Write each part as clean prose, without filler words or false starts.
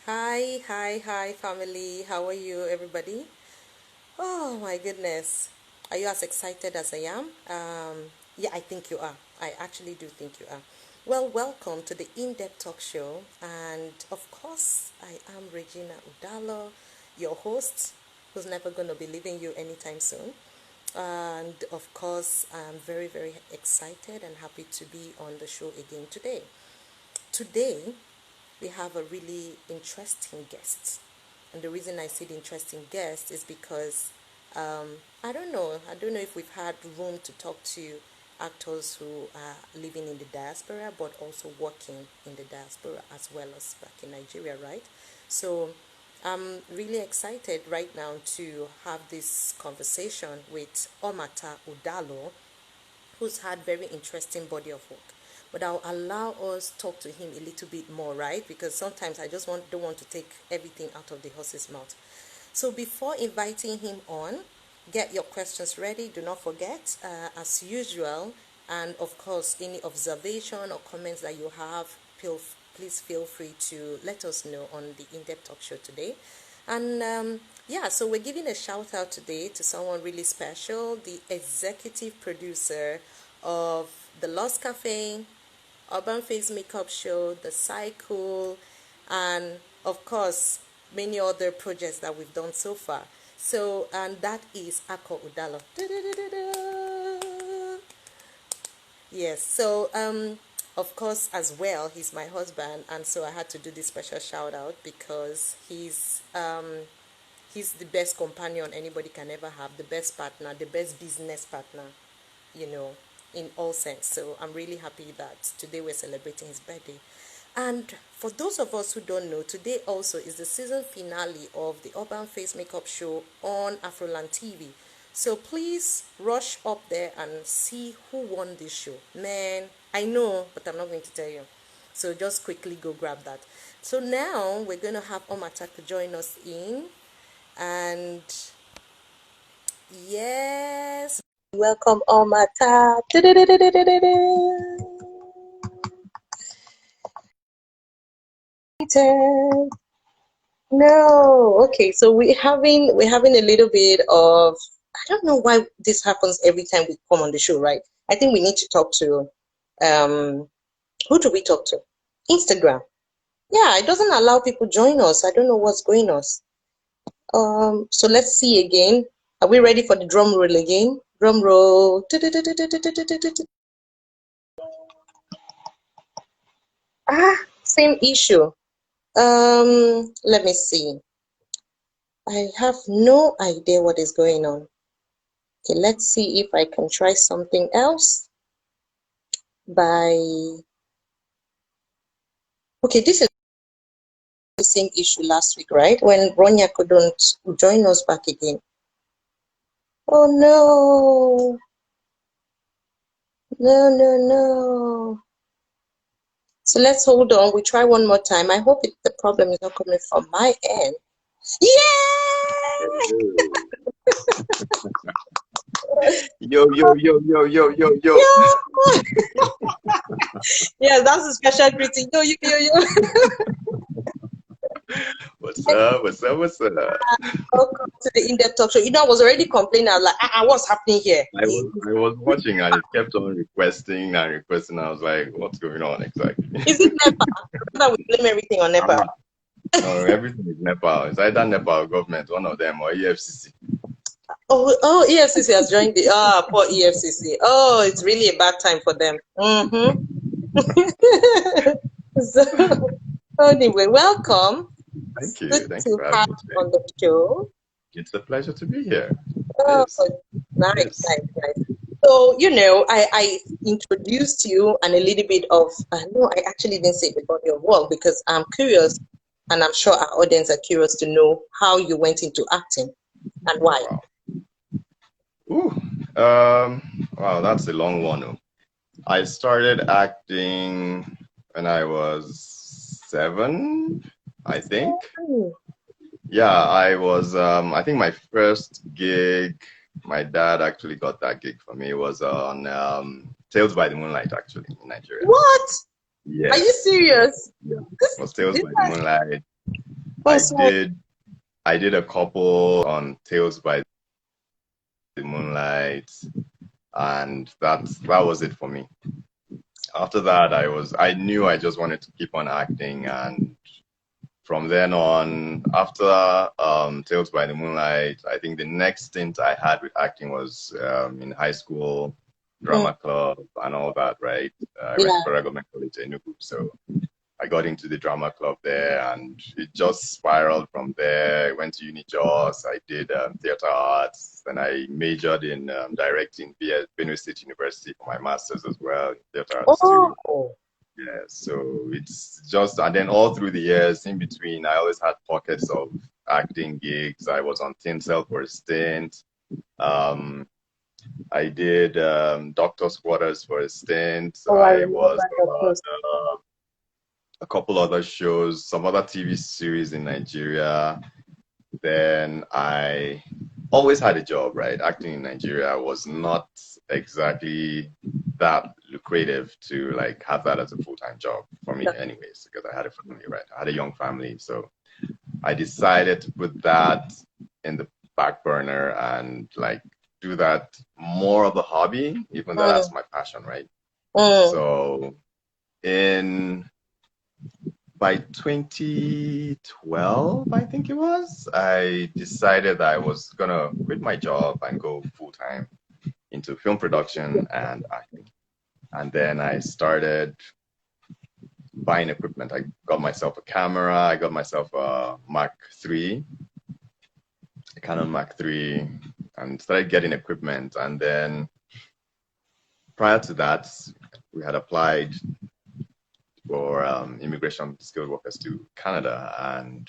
Hi, family. How are you, everybody? Oh my goodness. Are you as excited as I am? Yeah, I think you are. I actually do think you are. Well, welcome to the In-Depth Talk Show. And of course, I am Regina Udalor, your host, who's never going to be leaving you anytime soon. And of course, I'm very, very excited and happy to be on the show again today. Today, we have a really interesting guest. And the reason I say the interesting guest is because I don't know if we've had room to talk to actors who are living in the diaspora but also working in the diaspora as well as back in Nigeria, right? So I'm really excited right now to have this conversation with Omatta Udalo, who's had very interesting body of work. But I'll allow us talk to him a little bit more, right? Because sometimes I just don't want to take everything out of the horse's mouth. So before inviting him on, get your questions ready. Do not forget, as usual, and of course, any observation or comments that you have, please feel free to let us know on the In-Depth Talk Show today. And yeah, so we're giving a shout out today to someone really special, the executive producer of the Lost Cafe, Urban Face Makeup Show, The Cycle, and of course, many other projects that we've done so far. So, and that is Ako Udalo. Yes, so of course, as well, he's my husband, and so I had to do this special shout out because he's the best companion anybody can ever have, the best partner, the best business partner, you know, in all sense. So I'm really happy that today we're celebrating his birthday. And for those of us who don't know, today also is the season finale of the Urban Face Makeup Show on Afroland TV. So please rush up there and see who won this show. Man, I know, but I'm not going to tell you. So just quickly go grab that. So now we're going to have Omatta to join us in. And yes, welcome Omatta. No, okay. So we're having a little bit of, I don't know why this happens every time we come on the show, right? I think we need to talk to um who do we talk to? Instagram. Yeah, it doesn't allow people join us. I don't know what's going on. So let's see again. Are we ready for the drum roll again? Drum roll. Ah, same issue. Let me see. I have no idea what is going on. Okay, let's see if I can try something else by, okay, this is the same issue last week, right? When Ronya couldn't join us back again. Oh no, no. So let's hold on. We try one more time. I hope the problem is not coming from my end. Yeah! Yo. Yeah! Yeah, that's a special greeting. Yo. What's up? Welcome to the In-Depth Talk Show. I was already complaining. I was like, what's happening here? I was watching and it kept on requesting. I was like, what's going on exactly? Is it NEPA? That we blame everything on NEPA. No, everything is Nepal. It's either Nepal government, one of them, or EFCC. Oh, EFCC has joined the poor EFCC. Oh, it's really a bad time for them. So anyway, welcome. Thank you. Good Thank you to for have having me you on today. the show. It's a pleasure to be here. Oh, It is. nice. Yes. So, I introduced you and a little bit of, no, I actually didn't say the body of work because I'm curious and I'm sure our audience are curious to know how you went into acting and why. Wow. Ooh. Wow, that's a long one. Oh. I started acting when I was 7, I think. Yeah, I was I think my first gig, my dad actually got that gig for me. It was on Tales by the Moonlight, actually, in Nigeria. What? Yes. Are you serious? Yeah. It was Tales by the Moonlight. Oh, I so did I did a couple on Tales by the Moonlight, and that was it for me. After that, I knew I just wanted to keep on acting, and from then on, after Tales by the Moonlight, I think the next stint I had with acting was in high school, mm, drama club, and all that. Right, I went to yeah. Federal Government College Enugu, so I got into the drama club there, and it just spiraled from there. I went to Uni Jos. I did theater arts. Then I majored in directing via Benue State University for my master's as well, in theater arts too. Oh, Yeah, so it's just, and then all through the years in between, I always had pockets of acting gigs. I was on Tin Cell for a stint. Um, I did Doctor's Quarters for a stint. oh, I I remember was the post. on a couple other shows, some other TV series in Nigeria. Then I always had a job, right? Acting in Nigeria was not exactly that lucrative to like have that as a full-time job for me anyways, because I had a family, right? I had a young family. So I decided to put that in the back burner and like do that more of a hobby, even though Mm, that's my passion, right? mm. So in by 2012, I think it was, I decided I was gonna quit my job and go full time into film production and acting. And then I started buying equipment. I got myself a camera. I got myself a Mark III, a Canon Mark III, and started getting equipment. And then prior to that, we had applied for immigration skilled workers to Canada, and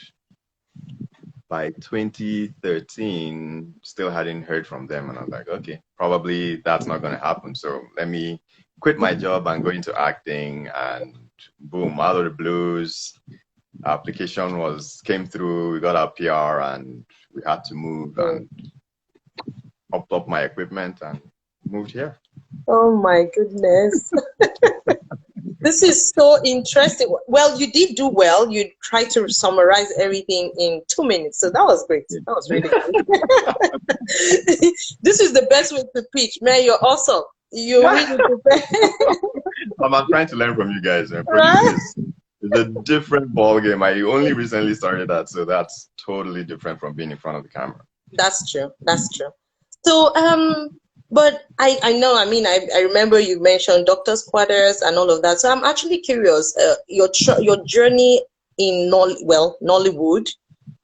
by 2013, still hadn't heard from them. And I was like, okay, probably that's not going to happen. So let me quit my job and go into acting. And boom, out of the blues, application came through. We got our PR and we had to move Mm. and popped up my equipment and moved here. Oh my goodness. This is so interesting. Well, you did do well. You tried to summarize everything in 2 minutes. So that was great. That was really good. This is the best way to pitch. Man, you're awesome. You're really the best. I'm trying to learn from you guys. And producing Right? is a different ball game. I only recently started that, so that's totally different from being in front of the camera. That's true. That's true. So, but I know, I mean, I remember you mentioned doctor's quarters and all of that. So I'm actually curious, your journey in Nollywood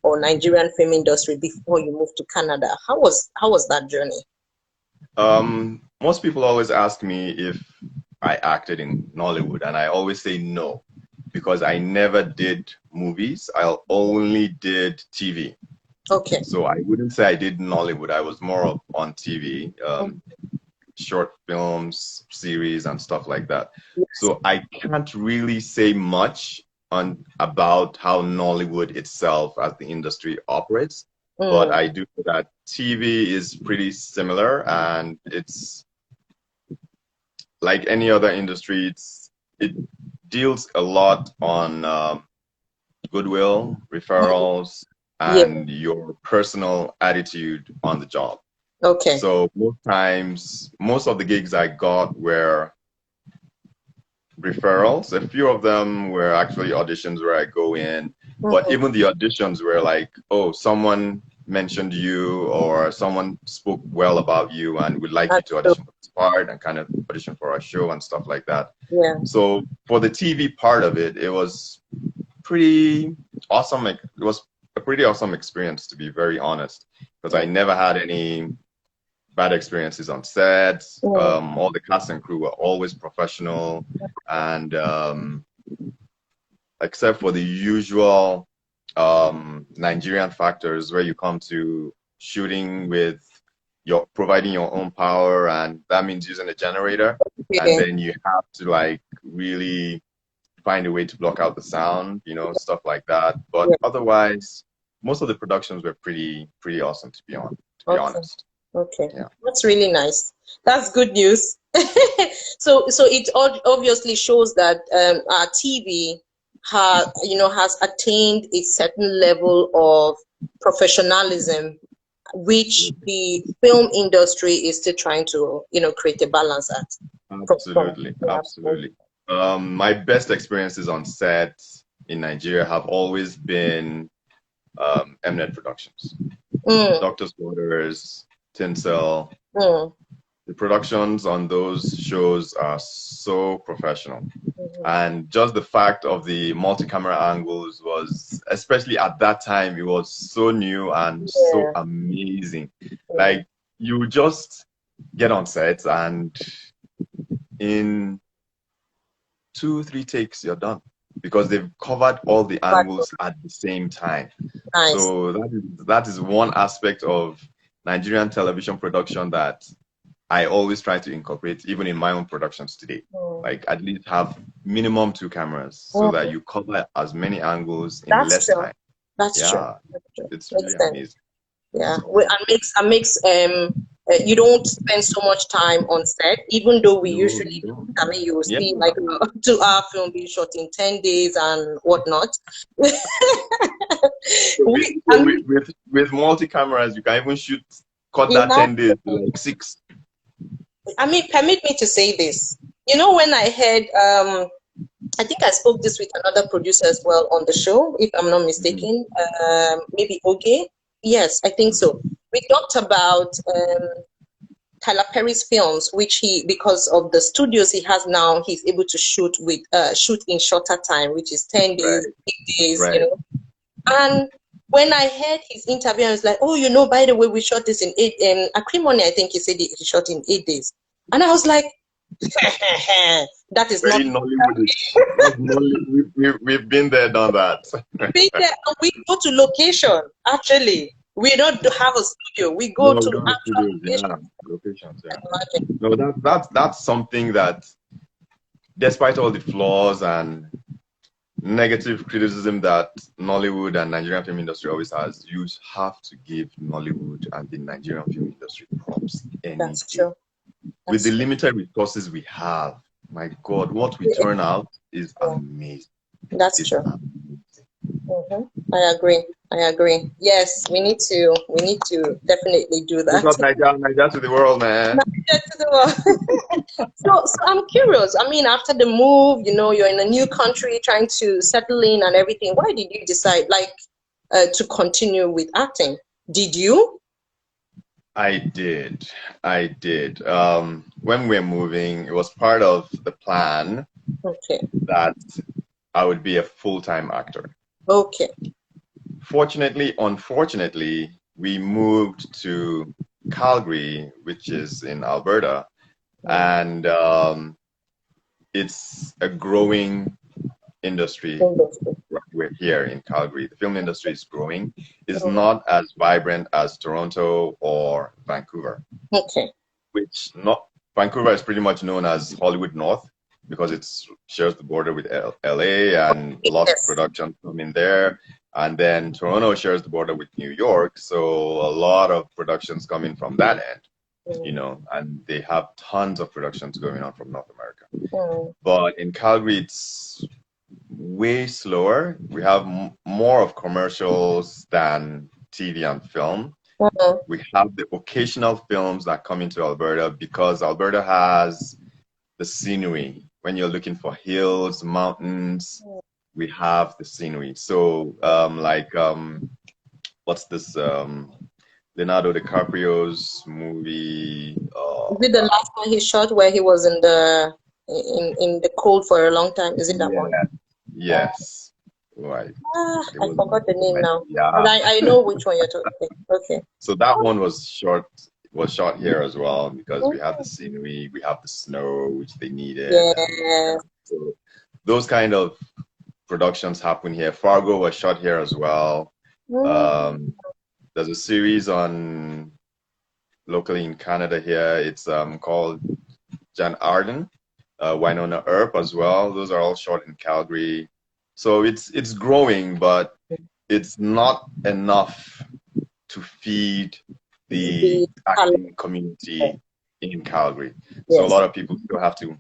or Nigerian film industry before you moved to Canada. How was that journey? Most people always ask me if I acted in Nollywood, and I always say no, because I never did movies. I only did TV. Okay. So I wouldn't say I did Nollywood. I was more of on TV, short films, series, and stuff like that. Yes. So I can't really say much about how Nollywood itself as the industry operates. But I do know that TV is pretty similar, and it's like any other industry. It deals a lot on goodwill, referrals, Yeah. and your personal attitude on the job. Okay. So most of the gigs I got were referrals. A few of them were actually auditions where I go in, but even the auditions were like, oh, someone mentioned you or someone spoke well about you and would like you to audition for this part and kind of audition for our show and stuff like that. Yeah. So for the TV part of it, it was pretty awesome. It was a pretty awesome experience, to be very honest, because I never had any bad experiences on set. All the cast and crew were always professional, and except for the usual Nigerian factors where you come to shooting with providing your own power, and that means using a generator, and then you have to like really find a way to block out the sound, stuff like that. But otherwise, most of the productions were pretty awesome, to be honest. Okay, Yeah. that's really nice. That's good news. So it obviously shows that our TV has attained a certain level of professionalism, which the film industry is still trying to, create a balance at. Absolutely, absolutely. My best experiences on set in Nigeria have always been Mnet Productions, Mm, Doctor's Orders, Tinsel. mm, The productions on those shows are so professional. mhm. And just the fact of the multi-camera angles was, especially at that time, it was so new and so Yeah. amazing. Mhm. Like you just get on set and in 2, 3 takes, you're done because they've covered all the But angles at the same time. nice. So that is one aspect of Nigerian television production that I always try to incorporate, even in my own productions today. Mm. Like at least have minimum 2 cameras so that Mm. you cover as many angles in That's less true. time. That's true. Yeah, That's true. it's Makes really sense. amazing. Yeah, So and makes you don't spend so much time on set, even though we no, usually you do. don't. I mean, you will Yeah, see like a 2 hour film being shot in 10 days and whatnot. so with, we, so I with, mean, with, with multi cameras, you can even cut that imagine, 10 days to like 6. permit me to say this. When I heard, I think I spoke this with another producer as well on the show, if I'm not Mhm. mistaken. Maybe Oge. Yes, I think so. We talked about Tyler Perry's films, which because of the studios he has now, he's able to shoot in shorter time, which is 10 days, Right, 8 days. right. And when I heard his interview, I was like, oh, by the way, we shot this in Acrimony, I think he said he shot in 8 days. And I was like, that is not Very Nollywoodish. That's we've been there, done that. being there. And we go to location, actually. We don't have a studio. We go No, we to don't have actual studios. location. Yeah, locations. Yeah. Imagine. No, that's something that, despite all the flaws and negative criticism that Nollywood and Nigerian film industry always has, you have to give Nollywood and the Nigerian film industry props any That's day. true. With the That's true. limited resources we have, my God, what we Yeah, turn out is amazing. that's It's true. amazing. I agree. I agree. Yes, we need to definitely do Look that. up Nigeria to the world, man. Get to the world. So I'm curious. I mean, after the move, you're in a new country trying to settle in and everything. Why did you decide, to continue with acting? Did you? I did. I did. When we were moving, it was part of the plan Okay. that I would be a full-time actor. Okay. Unfortunately, we moved to Calgary, which is in Alberta, Mm. and it's a growing industry. Industry. We're here in Calgary. The film industry is growing. It's Mm. not as vibrant as Toronto or Vancouver, Okay. which not Vancouver is pretty much known as Hollywood North because it shares the border with LA and lots of Yes. production come in there. And then Toronto shares the border with New York, so a lot of productions coming from that Mm. and they have tons of productions going on from North America. Mm. But in Calgary, it's way slower. We have more of commercials than TV and film. Mm. We have the occasional films that come into Alberta because Alberta has the scenery. When you're looking for hills, mountains, we have the scenery. So, what's this? Leonardo DiCaprio's movie. Is Oh it the God. last one he shot where he was in the cold for a long time? Is it that one? Yeah. Yes. Right. It I was. forgot the name now. But Yeah. I know which one you're talking. Okay. So that one was shot here as well because we have the scenery, we have the snow which they needed, and yeah. Yes. So those kind of productions happen here. Fargo was shot here as well. Mm. Um, there's a series on locally in Canada here. It's called Jan Arden, Winona Earp as well. Those are all shot in Calgary. So it's growing, but it's not enough to feed the The acting talent. community in Calgary. So a Yes. lot of people still have to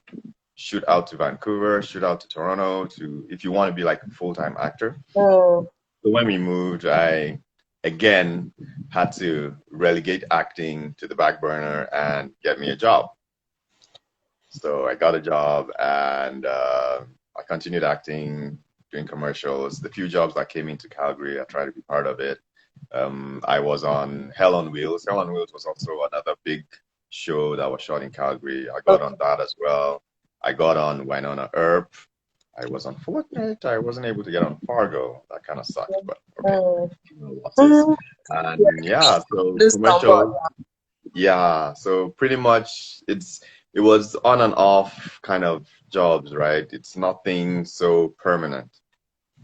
shoot out to Vancouver, shoot out to Toronto, to if you want to be like a full-time actor. Mm. So when we moved, I again had to relegate acting to the back burner and get me a job. So I got a job and I continued acting, doing commercials. The few jobs that came into Calgary, I tried to be part of it. I was on Hell on Wheels. Hell on Wheels was also another big show that was shot in Calgary. I got Okay. on that as well. I got on Winona Earp. I was unfortunate. I wasn't able to get on Fargo. That kind of sucked, but okay. Mm. What is? Mm. Yeah, And yeah, so this stumble. commercial. Yeah, so pretty much it was on and off kind of jobs, right? It's nothing so permanent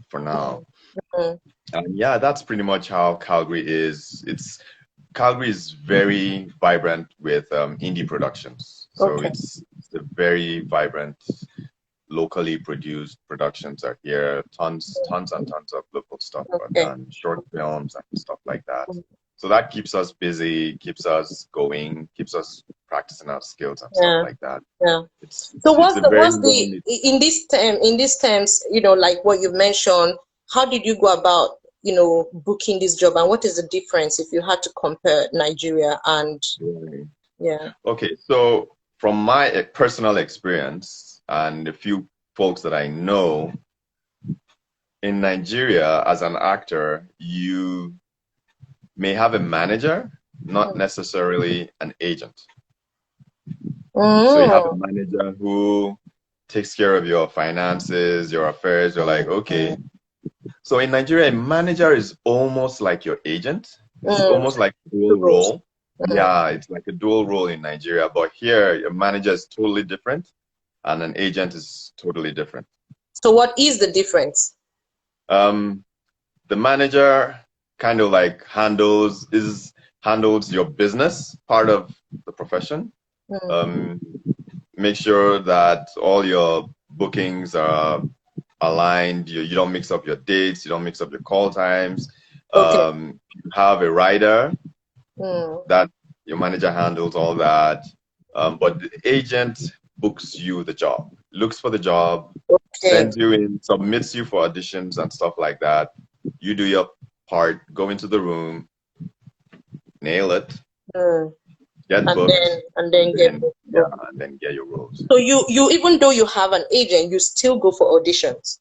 for now. Mm. And yeah, that's pretty much how Calgary is. Calgary is very vibrant with indie productions. So Okay. it's a very vibrant, locally produced productions are here. Tons and tons of local stuff are Okay. done, short films and stuff like that. So that keeps us busy, keeps us going, keeps us practicing our skills and stuff Yeah. like that. Yeah. It's So it's, it's a very what's the long. in these terms, like what you mentioned, how did you go about, booking this job, and what is the difference if you had to compare Nigeria and yeah. Okay, so from my personal experience and a few folks that I know in Nigeria, as an actor, you may have a manager, not necessarily an agent. So you have a Mm. manager who takes care of your finances, your affairs. You're like, okay. So in Nigeria, a manager is almost like your agent. It's Mm. almost like a dual True. role. Yeah, it's like a dual role in Nigeria. But here, a manager is totally different and an agent is totally different. So what is the difference? Um, the manager kind of like handles your business part of the profession. Mm. Um, make sure that all your bookings are aligned. You don't mix up your dates. You don't mix up your call times. Okay. You have a writer Mm. that your manager handles all that. But the agent books you the job, looks for the job, Okay. sends you in, submits you for auditions and stuff like that. You do your part, go into the room, nail it, Mm. get And booked, then and get then booked. yeah, and then get your roles. So you even though you have an agent, you still go for auditions.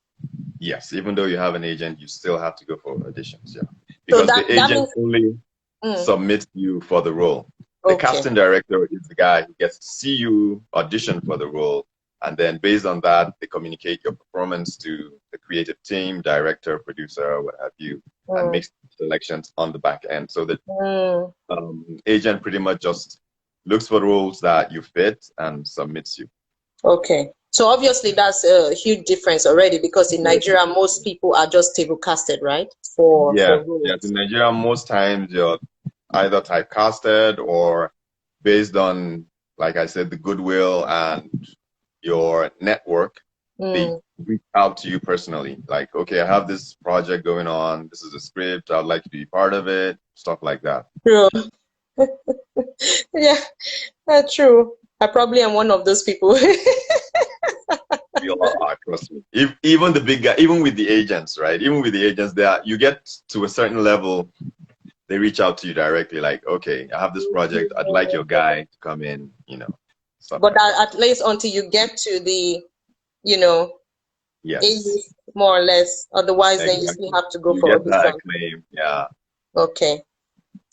Yes, even though you have an agent, you still have to go for auditions, yeah. So Because the that agent means only mm, submits you for the role. The okay. casting director is the guy who gets to see you audition for the role. And then based on that, they communicate your performance to the creative team, director, producer, what have you, and Mm, makes selections on the back end. So the mm, agent pretty much just looks for roles that you fit and submits you. okay. So obviously that's a huge difference already because in Nigeria most people are just table casted, right? For Yes, yes. roles. In Nigeria, most times you're either typecasted or based on, like I said, the goodwill and your network, they Mm, reach out to you personally. Like, okay, I have this project going on. This is a script. I'd like you to be part of it. Stuff like that. true. Yeah, that's true. I probably am one of those people. We all are, trust me. Even the big guy, even with the agents, right? Even with the agents, you get to a certain level, they reach out to you directly, like, okay, I have this project. I'd like your guy to come in, stuff But like that. at least until you get to the, you know, Yes, A-list more or less. Otherwise, then you still exactly. have to go You for get that audition. acclaim. Yeah, Okay.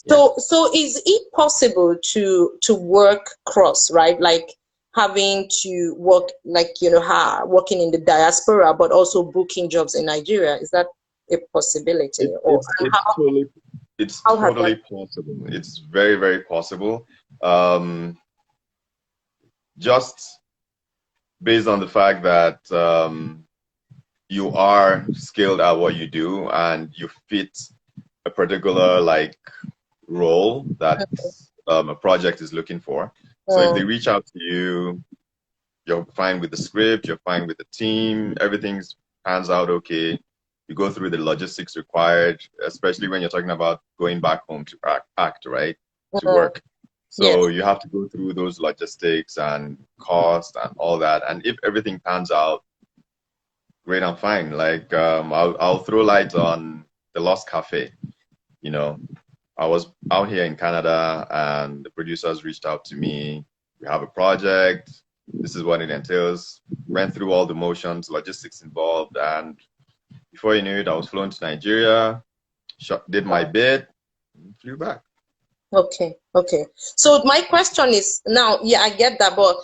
yeah. So is it possible to work cross, right? Like having to work like working in the diaspora, but also booking jobs in Nigeria. Is that a possibility? It, Or it's and it's totally it's how has that? totally possible. It's very, very possible. Um, just based on the fact that you are skilled at what you do and you fit a particular like role that a project is looking for. So if they Mm, reach out to you, you're fine with the script, you're fine with the team, everything's pans out okay. You go through the logistics required, especially when you're talking about going back home to act, right? To mm, work. So Yes. you have to go through those logistics and cost and all that. And if everything pans out, great and fine. Like I'll throw light on the Lost Cafe. You know, I was out here in Canada and the producers reached out to me. We have a project. This is what it entails. Went through all the motions, logistics involved, and before you knew it, I was flown to Nigeria, did my bit, and flew back. Okay. Okay. So my question is now, yeah, I get that, but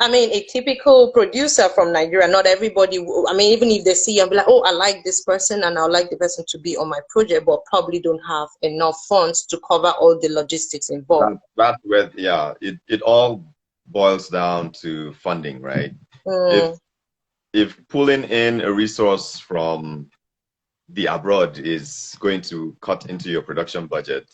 I mean, a typical producer from Nigeria, not everybody, I mean, even if they see you and be like, oh, I like this person and I would like the person to be on my project, but probably don't have enough funds to cover all the logistics involved. That's where, yeah, it all boils down to funding, right? If Mm, if pulling in a resource from the abroad is going to cut into your production budget,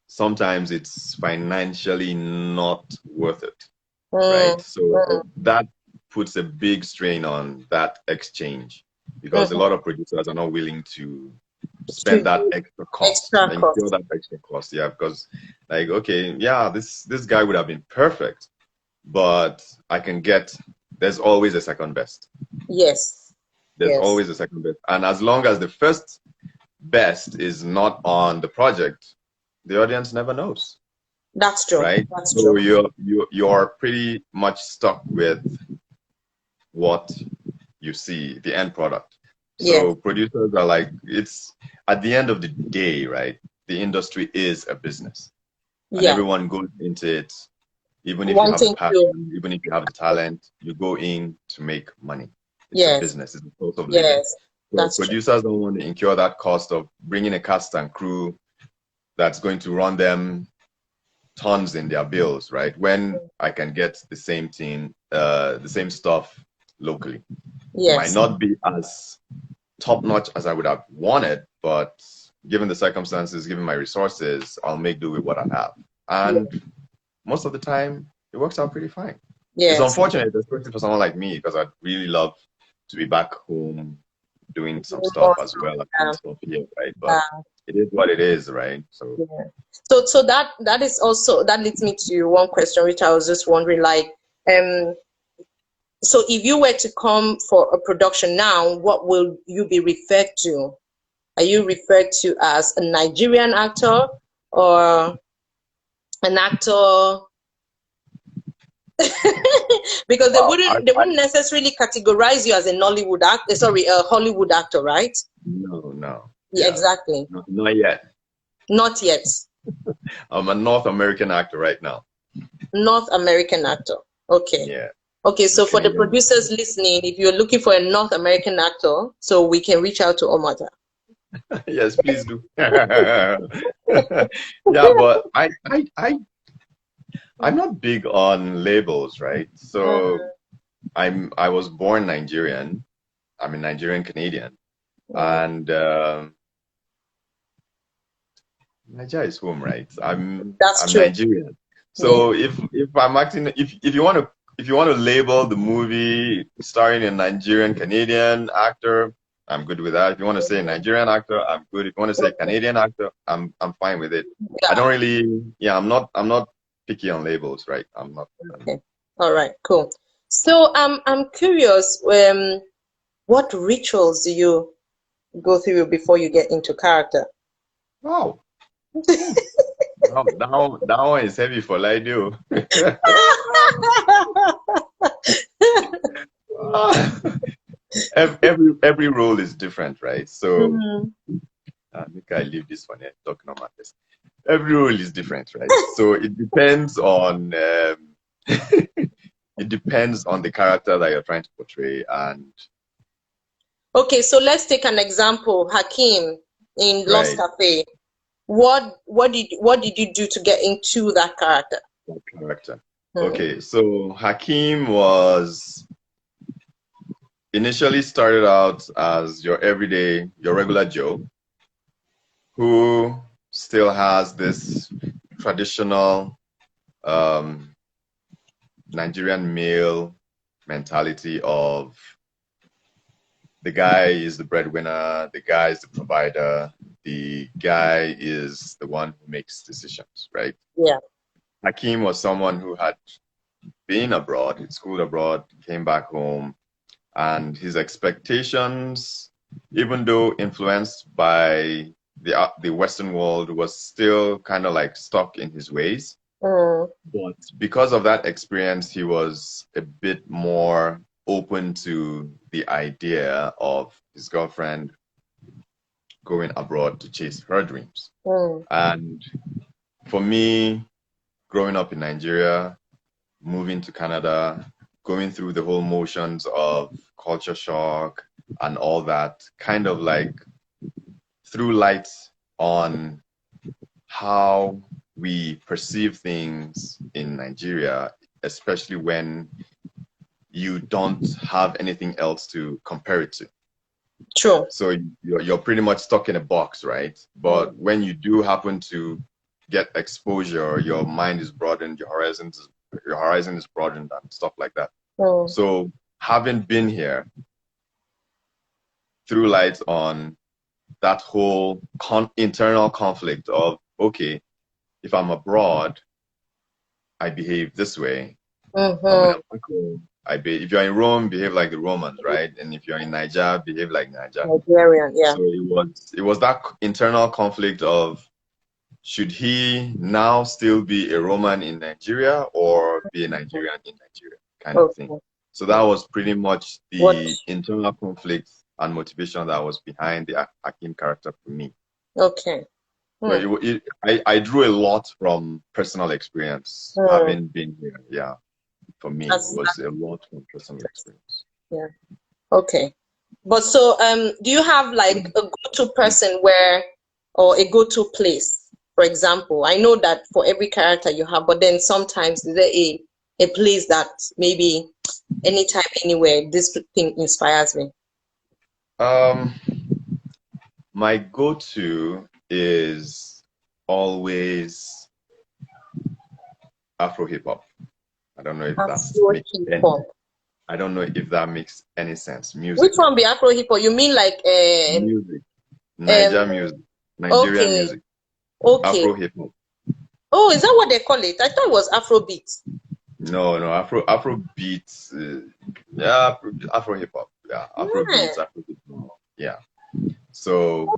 sometimes it's financially not worth it, right? mm, So mm, that puts a big strain on that exchange because a mhm. lot of producers are not willing to To spend that do extra cost, extra incur cost. that extra cost. Yeah, because like, okay, yeah, this guy would have been perfect, but I can get, there's always a second best. Yes. There's Yes. always a second best. And as long as the first best is not on the project, the audience never knows, That's true. right? That's So true. you're pretty much stuck with what you see, the end product. Yes. So producers are like, it's at the end of the day, right? The industry is a business and Yeah. everyone goes into it. Even if you have the Wanting to, passion, even if you have the talent, you go in to make money. It's a yes. business, it's a source of living. Yes. So That's true. producers don't want to incur that cost of bringing a cast and crew that's going to run them tons in their bills, right? When I can get the same thing, the same stuff locally. It might Yes. not be as top notch as I would have wanted, but given the circumstances, given my resources, I'll make do with what I have. Yeah. And most of the time, it works out pretty fine. It's Yes. unfortunate, especially for someone like me, because I'd really love to be back home doing some Doing stuff more as stuff. well as doing Yeah. stuff here, right? But Yeah. it is what it is, right? So, Yeah. So that is also that leads me to one question which I was just wondering, like, um, so if you were to come for a production now, what will you be referred to? Are you referred to as a Nigerian actor or an actor? Because wow, they wouldn't necessarily categorize you as a Nollywood actor, sorry, a Hollywood actor, right? no, Yeah, yeah, exactly. not yet. Not yet. I'm a North American actor right now. North American actor. Okay. Yeah, Okay, so for the Canadian. producers listening, if you're looking for a North American actor, so we can reach out to Omatta. Yes, please do. Yeah, but I'm not big on labels, right? So I was born Nigerian. I'm a Nigerian Canadian, Mm, and Nigeria is home, right? that's I'm true. Nigerian. Yeah. So if I'm acting, if you want to label the movie starring a Nigerian Canadian actor, I'm good with that. If you want to say Nigerian actor, I'm good. If you want to say Okay. Canadian actor, I'm fine with it. I Yeah. don't really, yeah, I'm not picky on labels, right? I'm not. Okay. All right. Cool. So I'm curious. What rituals do you go through before you get into character? Wow, that one is heavy for Lido. Every role is different, right? So Mm, I think I leave this one here talking about this. Every role is different, right? So it depends on it depends on the character that you're trying to portray. And okay, so let's take an example. Hakeem in Lost right, Cafe. What did you do to get into that character? that character. Hmm. Okay, so Hakeem was initially started out as your everyday, your regular Joe, who still has this traditional um, Nigerian male mentality of the guy is the breadwinner, the guy is the provider, the guy is the one who makes decisions, right? Yeah. Hakeem was someone who had been abroad, schooled abroad, came back home, and his expectations, even though influenced by the Western world, was still kind of like stuck in his ways. But because of that experience, he was a bit more open to the idea of his girlfriend going abroad to chase her dreams. And for me, growing up in Nigeria, moving to Canada, going through the whole motions of culture shock and all that, kind of like threw light on how we perceive things in Nigeria, especially when you don't have anything else to compare it to. True. So you're pretty much stuck in a box, right? But when you do happen to get exposure, your mind is broadened, your horizon is broadened and stuff like that. So having been here, threw light on that whole internal conflict of, okay, if I'm abroad, I behave this way. But when I'm back home, if you're in Rome, behave like the Romans, right? And if you're in Niger, behave like Niger. Nigerian, yeah. So it was that internal conflict of, should he now still be a Roman in Nigeria or be a Nigerian in Nigeria kind of thing. So that was pretty much the internal conflict and motivation that was behind the Hakim character for me. Okay. So I drew a lot from personal experience, having been here. Yeah, for me, it was a lot from personal experience. Yeah. Okay. But so, do you have like a go-to person or a go-to place? For example, I know that for every character you have, but then sometimes is there a place that maybe anytime, anywhere, this thing inspires me? My go-to is always Afro hip hop. I don't know if I don't know if that makes any sense. Music. Which one be Afro hip hop? You mean like music, Nigerian music. Okay. Afro hip hop. Oh, is that what they call it? I thought it was Afro beat. No, Afro beats. Yeah, Afro hip hop. Yeah, Afro beats, Afro hip hop. Yeah. So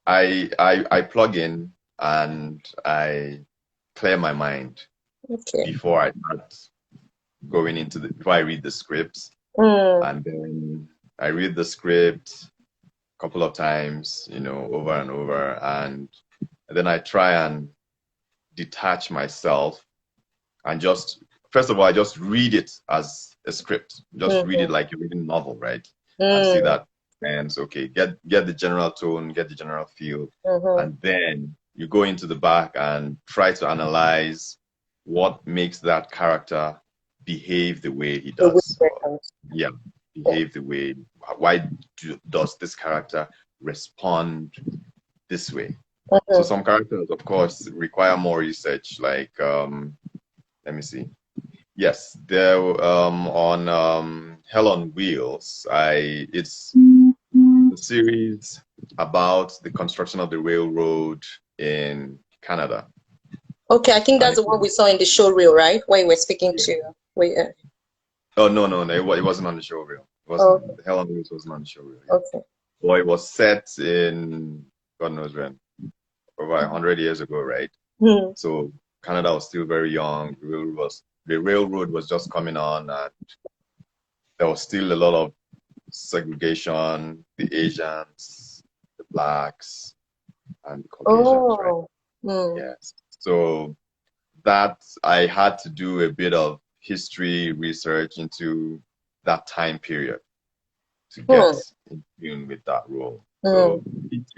I plug in and I clear my mind before I start going into before I read the scripts. And then I read the script a couple of times, over and over, and then I try and detach myself and first of all, I just read it as a script. Just read it like you're reading a novel, right? And see that, and okay, get the general tone, get the general feel, and then you go into the back and try to analyze what makes that character behave the way he does. Behave the way. Why does this character respond this way? So some characters, of course, require more research. Like, let me see. Yes, there on Hell on Wheels. It's a series about the construction of the railroad in Canada. Okay, I think that's the one we saw in the show reel, right? Where you were speaking to. Oh no, it wasn't on the show reel. It wasn't. The Hell on Wheels wasn't on the show reel. Okay. Well, it was set in God knows when, over 100 years ago, right? So Canada was still very young. The railroad was just coming on, and there was still a lot of segregation. The Asians, the blacks, and the Caucasians, right? Yes. So that I had to do a bit of history research into that time period to get in tune with that role. So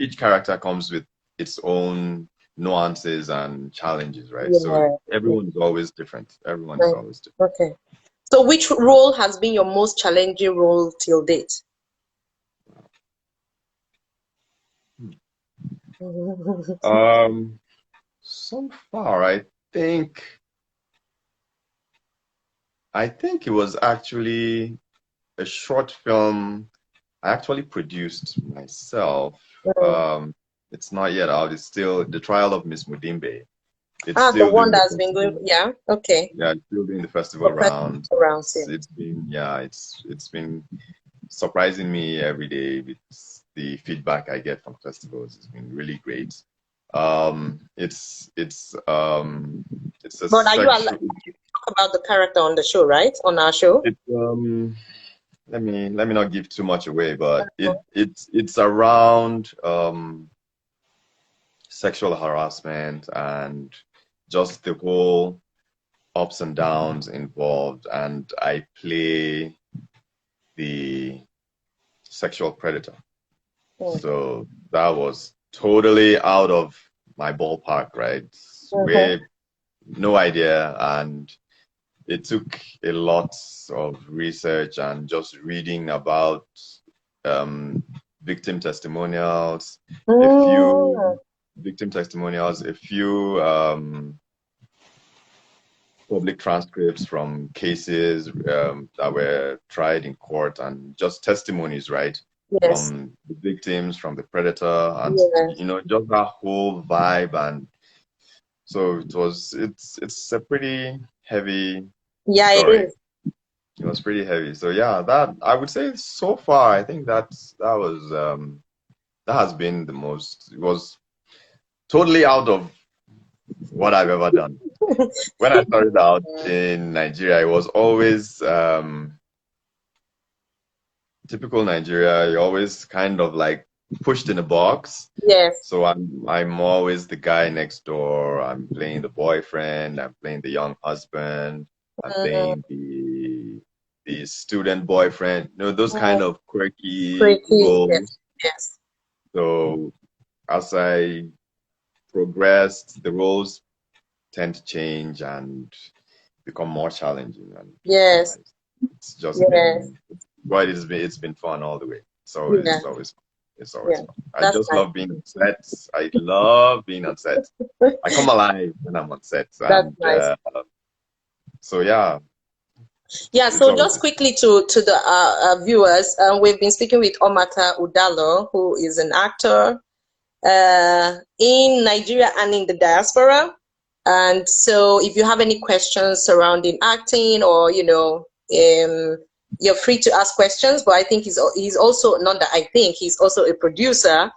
each character comes with its own nuances and challenges, right? So everyone is always different. Everyone is always different. Okay. So which role has been your most challenging role till date? So far, I think it was actually a short film I actually produced myself. Mm. It's not yet out. It's still The Trial of Miss Mudimbe. It's Ah, the still one doing the that's been going, festival. yeah, okay. Yeah, it's still doing the festival For round. festival rounds, yeah. It's been, yeah, it's been surprising me every day with the feedback I get from festivals. It's been really great. It's a But are you allowed sexual. to talk about the character on the show, right? On our show? It's let me not give too much away, but it's around sexual harassment and just the whole ups and downs involved, and I play the sexual predator. Mm. So that was totally out of my ballpark, right? Mm-hmm. Where no idea, and it took a lot of research and just reading about um, victim testimonials, a few Mm. victim testimonials, a few public transcripts from cases that were tried in court, and just testimonies, right, Yes. from the victims, from the predator, and Yes. just that whole vibe. And so it's a pretty heavy Yeah, it story. is. It was pretty heavy. So yeah, that I would say so far, I think that has been the most. It was totally out of what I've ever done. When I started out in Nigeria, it was always typical Nigeria. You're always kind of like pushed in a box. Yes. So I'm always the guy next door. I'm playing the boyfriend. I'm playing the young husband. I'm Mm. playing the student boyfriend. Those kind Mm. of quirky Pretty. roles. Yes. Yes. So as I progressed, the roles tend to change and become more challenging. And Yes. it's just Yes. been, but it's been fun all the way. So Yeah. it's always Yeah. fun. I That's just nice. love being on set. I love being on set. I come alive when I'm on set, That's and nice. so yeah, Yeah, it's so always just quickly to the viewers, we've been speaking with Omatta Udalor, who is an actor in Nigeria and in the diaspora. And so if you have any questions surrounding acting or, you're free to ask questions, but I think he's also, not that I think, he's also a producer.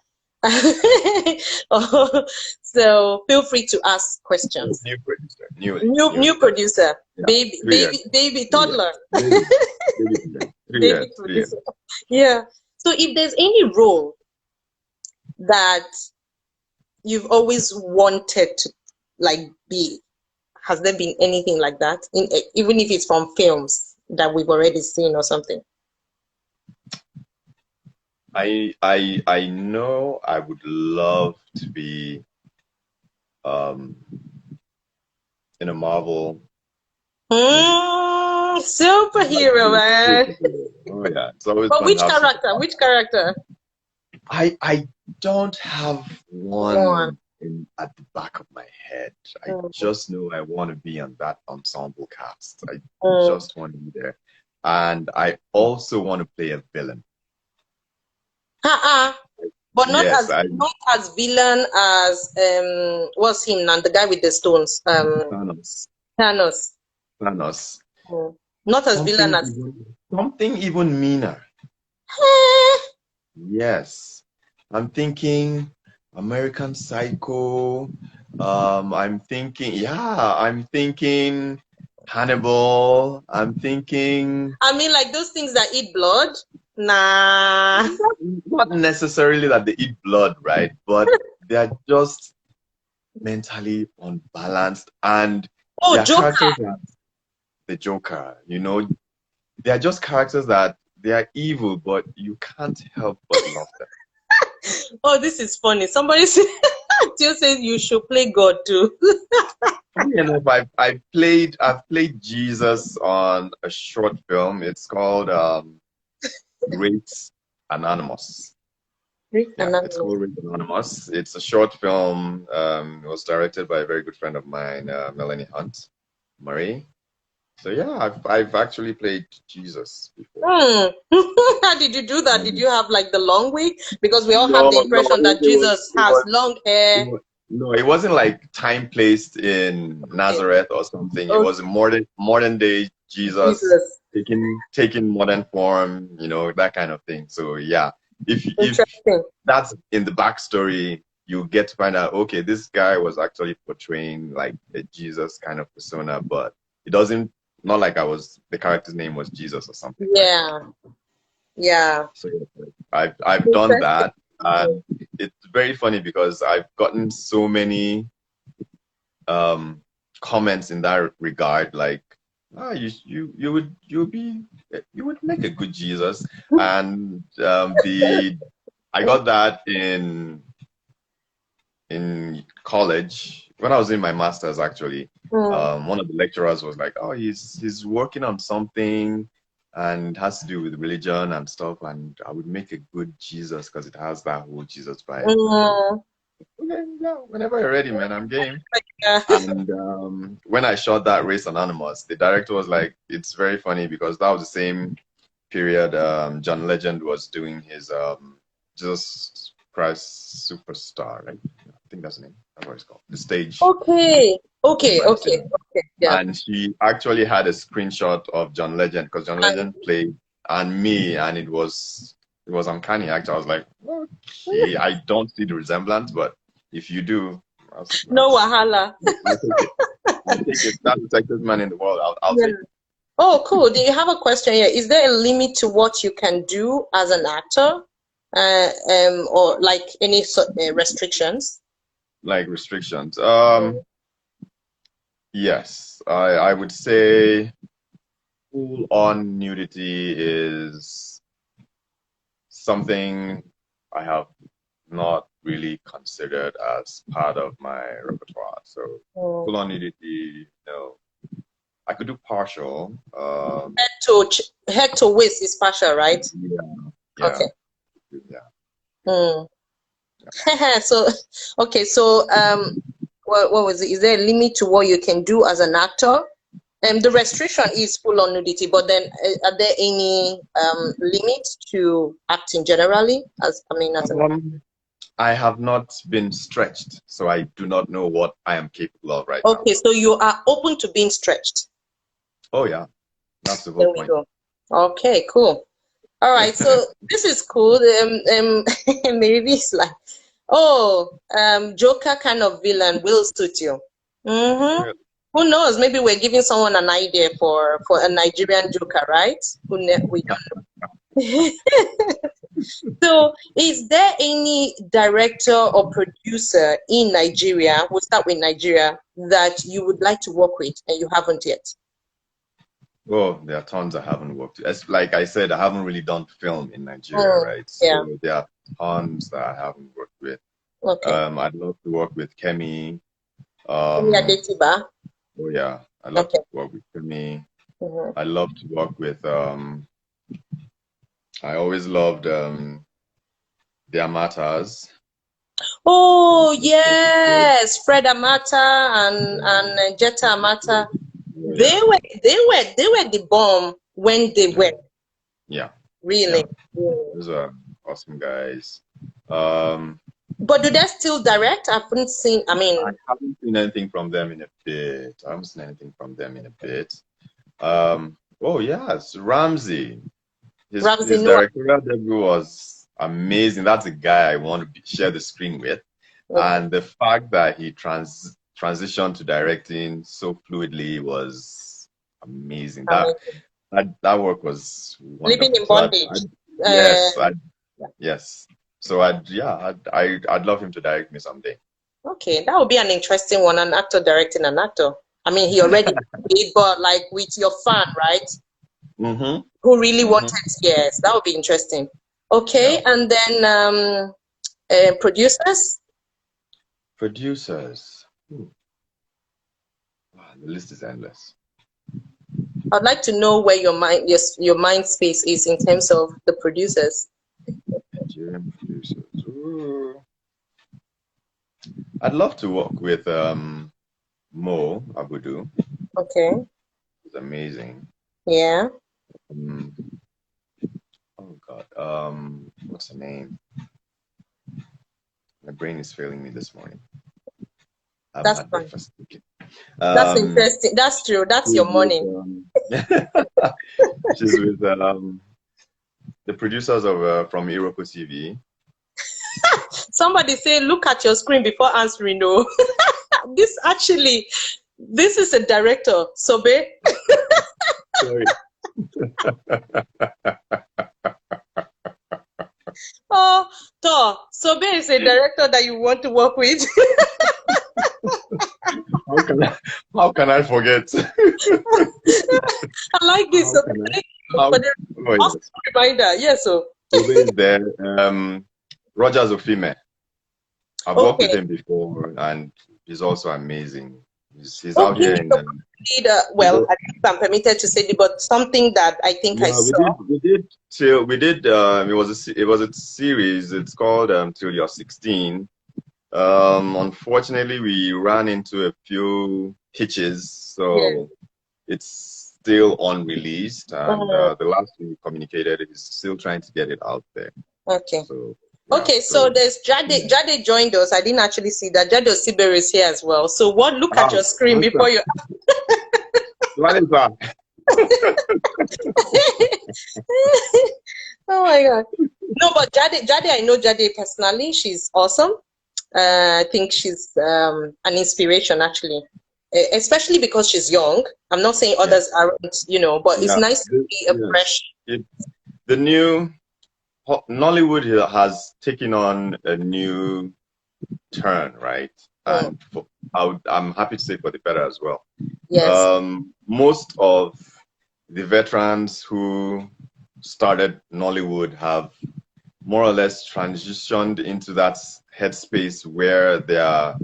So feel free to ask questions. new producer, newly, New producer, yeah, baby, 3 years, toddler, baby, baby, producer. three baby years, 3 years. producer. Yeah. So if there's any role that you've always wanted to like be, has there been anything like that in, even if it's from films that we've already seen or something? I know I would love to be um in a Marvel movie. Superhero, man. Oh yeah, it's always But fun to which have super. character? Which character? I don't have One. one at the back of my head. I Mm, just know I want to be on that ensemble cast. I mm. just want to be there, and I also want to play a villain. Uh-uh. But Yes, I not as villain as what's him now? The guy with the stones. Thanos. Thanos. Thanos. Mm. Not as villain as Something even meaner. Yes. I'm thinking American Psycho. I'm thinking Hannibal. I'm thinking I mean, like those things that eat blood. Nah. not necessarily that they eat blood, right? But they're just mentally unbalanced, and Oh, their Joker. characters are the Joker. They're just characters that they are evil, but you can't help but love them. Oh, this is funny. Somebody said, just said you should play God too. Funny enough, I've played Jesus on a short film. It's called Great Anonymous. Great Yeah, it's Anonymous. called Great Anonymous. It's a short film. It was directed by a very good friend of mine, Melanie Hunt Marie. So yeah, I've actually played Jesus before. Hmm. How did you do that? Did you have like the long wig? Because we all have No, the no, impression that Jesus it has was long it hair. was no, it wasn't like time placed in Okay. Nazareth or something. It Okay. was a modern day Jesus Jesus. taking modern form, that kind of thing. So yeah, if Interesting. that's in the backstory, you get to find out, okay, this guy was actually portraying like a Jesus kind of persona, but it doesn't not like the character's name was Jesus or something, right? Yeah. Yeah. So yeah, I've done Interesting. that, and it's very funny because I've gotten so many um comments in that regard, like, ah, you would make a good Jesus, and the I got that in college when I was in my master's actually. Hmm. One of the lecturers was like, "Oh, he's working on something and has to do with religion and stuff, and I would make a good Jesus because it has that whole Jesus vibe." Okay, Hmm. okay, yeah, whenever you're ready, man, I'm game. Yeah. And when I shot that Race Anonymous, the director was like, "It's very funny because that was the same period John Legend was doing his Jesus Christ Superstar, right? I think that's the name. That's what it's called. The stage Okay. Okay. by the Okay. cinema. Okay. Yeah. And she actually had a screenshot of John Legend because John And Legend played and me, and it was uncanny. Actually, I was like, okay, I don't see the resemblance, but if you do, no wahala. I'll take it. I'll take it. That's the sexiest man in the world. I'll Yeah. take it. Oh, cool. Do you have a question here? Is there a limit to what you can do as an actor? Or like any sort restrictions? Like restrictions. Mm. Yes, I would say full on nudity is something I have not really considered as part of my repertoire. So Mm. full on nudity, no. I could do partial. Head to waist is partial, right? Yeah, Okay. yeah, yeah. Mm. So, okay. So, what was it? Is there a limit to what you can do as an actor? The restriction is full on nudity, but then are there any limits to acting generally? As I mean, as an I have not been stretched, so I do not know what I am capable of right now. okay, so you are open to being stretched. Oh yeah, that's the whole There we point. go. Okay, cool. All right, so this is cool. Maybe it's like, oh, Joker kind of villain will suit you. Mm-hmm. Really? Who knows? Maybe we're giving someone an idea for a Nigerian Joker, right? We don't. So, is there any director or producer in Nigeria, we'll start with Nigeria, that you would like to work with and you haven't yet? Well, there are tons I haven't worked with. As like I said, I haven't really done film in Nigeria, Mm, right? yeah, So there are tons that I haven't worked with. okay. I'd love to work with Kemi. Emi Um, Adetiba. oh yeah, I love to Okay. work with Kemi. Mhm. I love to work with I always loved the Amatas. Oh, yes, Fred Amata and Jetta Amata. Oh yeah. They were the bomb when they Yeah. were Yeah. Yeah. really. Mm. Those are awesome guys. Um, But do they still direct? I haven't seen, I I mean, haven't seen anything from them in a bit. I haven't seen anything from them in a bit. Oh yes, Ramsey. Ramsey His Noah. directorial debut was amazing. That's a guy I want to share the screen with, Okay. and the fact that he transitioned to directing so fluidly was amazing. I That mean, that work was living wonderful. in So bondage. Uh, yes, yes. So I'd love him to direct me someday. okay, that would be an interesting one, an actor directing an actor. I mean, he already did, but like with your fan, right? Mm-hmm. Who really wanted, Mm-hmm. yes, that would be interesting. Yeah. Okay, and then producers. Producers. Wow, the list is endless. I'd like to know where your mind space is in terms of the producers. Nigerian producers. Ooh. I'd love to work with Mo Abudu. Okay. is amazing. Yeah. Mm, oh God, what's her name? My brain is failing me this morning. I haven't That's had fine. breakfast. That's Um, interesting. That's true. That's she's your with morning. she's with the producers of from Iroko TV. Somebody say, look at your screen before answering. No, this is a director, Sobe. Sorry. Oh, Thor, Sobe is a director that you want to work with. How can I forget? I like this. How So can I? thank you How? for the Oh awesome yes. reminder. Yes, so Tobe is there. Rogers Ofime. I've worked with okay. him before, and he's also amazing. He's out Okay, here in. so we did, He's well, I think I'm permitted to say it, but something that I think I yeah, we saw. did. We did. Till we did. It was a series. It's called Till You're 16. Unfortunately, we ran into a few hitches, Yeah. so it's still unreleased. And Mm, the last we communicated is still trying to get it out there. okay. So yeah. Okay, so So there's Jade. Jade joined us. I didn't actually see that. Jade Osiber is here as well. So what? Look at ah, your screen before you. what is that? Oh my God. No, but Jade, I know Jade personally. She's awesome. I think she's an inspiration actually, especially because she's young. I'm not saying Yeah. others aren't, but it's Yeah. nice to see a Yes. fresh. The new Nollywood here has taken on a new turn, right? Mm, And I'm happy to say for the better as well. yes. Most of the veterans who started Nollywood have more or less transitioned into that headspace where they are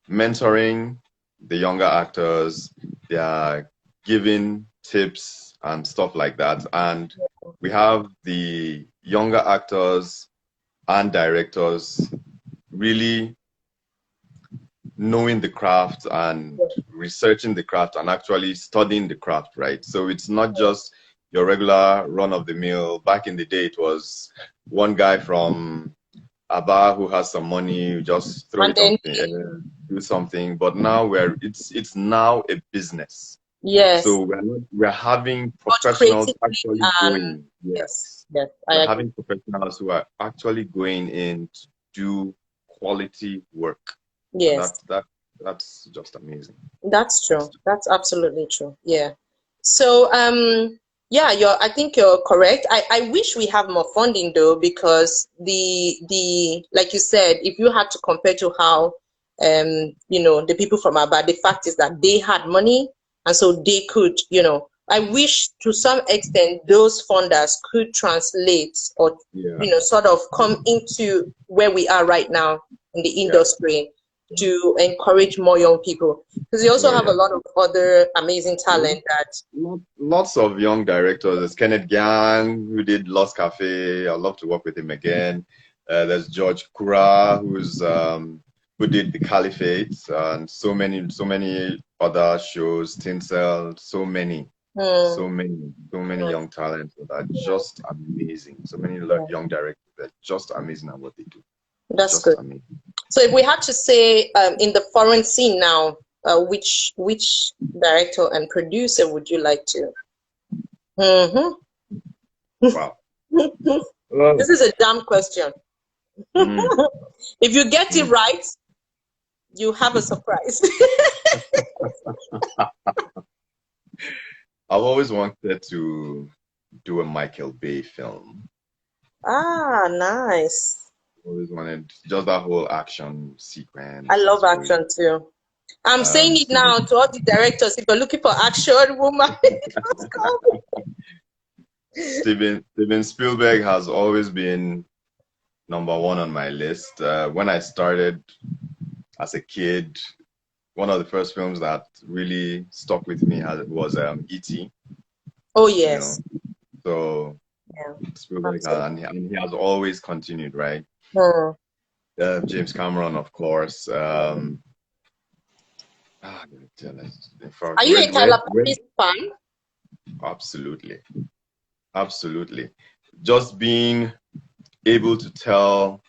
mentoring the younger actors, they are giving tips and stuff like that. And we have the younger actors and directors really knowing the craft and researching the craft and actually studying the craft, right? So it's not just your regular run of the mill. Back in the day, it was one guy from Aba who has some money, you just throw And it on then the air, do something. But now it's now a business. yes, So we're having both professionals creatively actually and going. yes, Yes. yes, We're I agree. having professionals who are actually going in to do quality work. And Yes. that's just amazing. That's That's true. That's absolutely true. Yeah. So, yeah, I think you're correct. I wish we have more funding though, because like you said, if you had to compare to how, the people from Aba, the fact is that they had money and so they could, I wish to some extent those funders could translate or, yeah, sort of come into where we are right now in the yeah. industry to encourage more young people because you also Oh have a yeah. lot of other amazing talent that Lots of young directors. There's Kenneth Gang who did Lost Cafe. I'd love to work with him again. There's George Kura who did The Caliphate and so many other shows. Tinsel, hmm, so many hmm, young talents that are hmm, just amazing. So many yeah, young directors that are just amazing at what they do. that's Just good. amazing. So if we had to say in the foreign scene now, which director and producer would you like to? Hmm. Wow. Oh, This is a damn question. mm, If you get it mm. right, you have a surprise. I've always wanted to do a Michael Bay film. Ah, nice. Always wanted just that whole action I sequence love is really action too. I'm saying it Steven now to all the directors. If you're looking for action woman, just call Steven Spielberg has always been number one on my list. When I started as a kid, one of the first films that really stuck with me was E.T. Oh You know, yes, so yeah, Spielberg absolutely. and he has always continued, right? Hmm. James Cameron, of course. Ah, in fact, Are you a Tyler when, Perry fan? absolutely, absolutely. Just being able to tell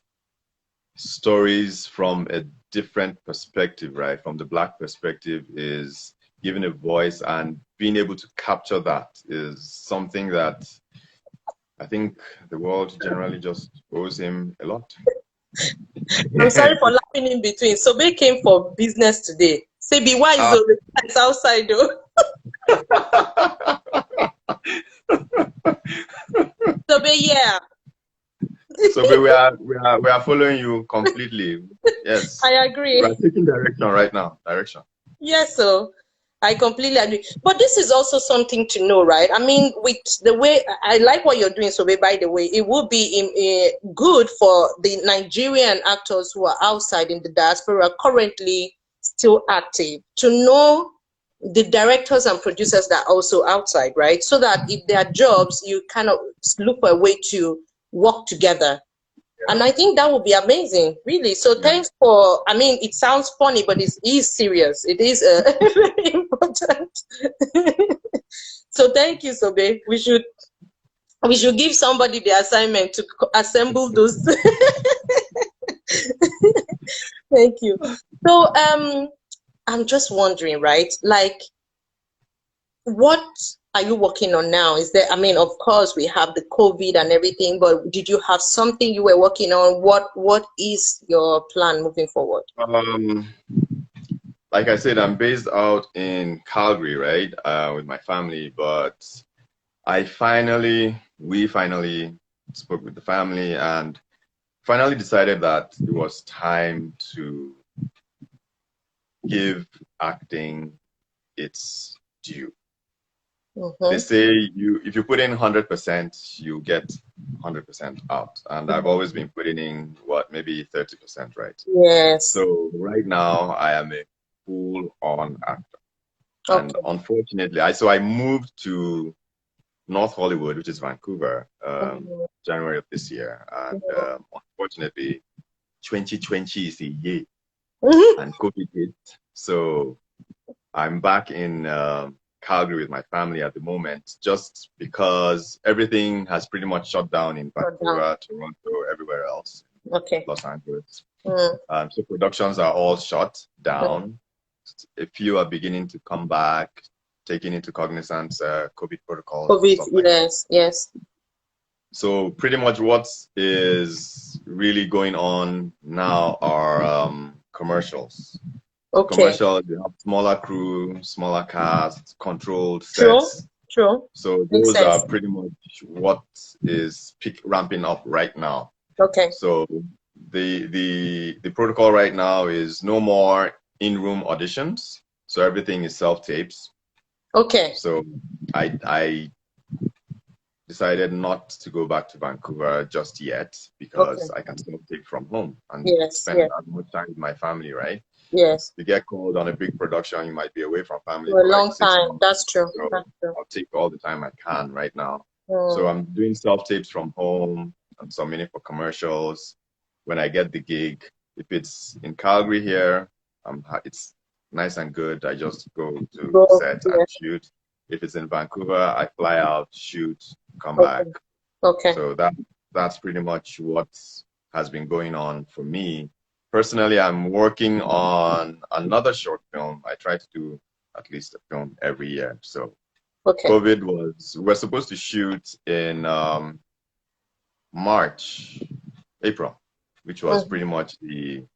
stories from a different perspective, right? From the Black perspective is giving a voice, and being able to capture that is something that I think the world generally just owes him a lot. I'm sorry for laughing in between. Sobe came for business today. Sebi, why is Ah, Sobe it's outside though? Sobe, yeah, so we are following you completely. Yes, I we are agree. taking direction right now. Direction. Yes, so I completely agree. But this is also something to know, right? I mean, with the way I like what you're doing, Sobe, by the way, it would be good for the Nigerian actors who are outside in the diaspora currently still active to know the directors and producers that are also outside, right? So that if there are jobs, you kind of look for a way to work together, and I think that would be amazing, really. So Yeah. thanks for, I mean, it sounds funny, but it is serious. It is very important. So thank you, Sobe. We should give somebody the assignment to assemble those. Thank you. So I'm just wondering, right? Like, what are you working on now? Is there, I mean, of course we have the COVID and everything, but did you have something you were working on? What is your plan moving forward? Um, like I said, I'm based out in Calgary, right, with my family. But we finally spoke with the family and finally decided that it was time to give acting its due. They Mm-hmm. say if you put in 100%, you get 100% out. And I've always been putting in what, maybe 30%, right? Yes. So right now I am a full on actor. And Okay. unfortunately, I moved to North Hollywood, which is Vancouver, Mhm. January of this year. And unfortunately, 2020 is a year Mhm. and COVID hit. So I'm back in Calgary with my family at the moment, just because everything has pretty much shut down in Got down. Vancouver, Toronto, everywhere else, Okay. Los Angeles. Mm. So productions are all shut Mm. down. A few are beginning to come back, taking into cognizance COVID protocols and COVID. stuff like that. Yes. Yes. So pretty much what is really going on now are commercials. So Okay. commercials, you have smaller crew, smaller cast, controlled True. sets. True. So Makes those are sense. pretty much what is ramping up right now. Okay. So the protocol right now is no more in-room auditions. So everything is self-tapes. Okay. So I decided not to go back to Vancouver just yet Okay. because I can still take from home and Yes. spend Yes. as much time with my family, right? Yes. You get called on a big production, you might be away from family For a for like long six time. months. That's true. So That's true. I'll take all the time I can right now. So Mm. I'm doing self tapes from home. I'm submitting for commercials. When I get the gig, if it's in Calgary here, it's nice and good. I just go to Go. set and Yeah. shoot. If it's in Vancouver, I fly out, shoot, come back. Okay. Okay. So that's pretty much what has been going on for me. Personally, I'm working on another short film. I try to do at least a film every year. So Okay. we're supposed to shoot in March, April, which was Mm. pretty much the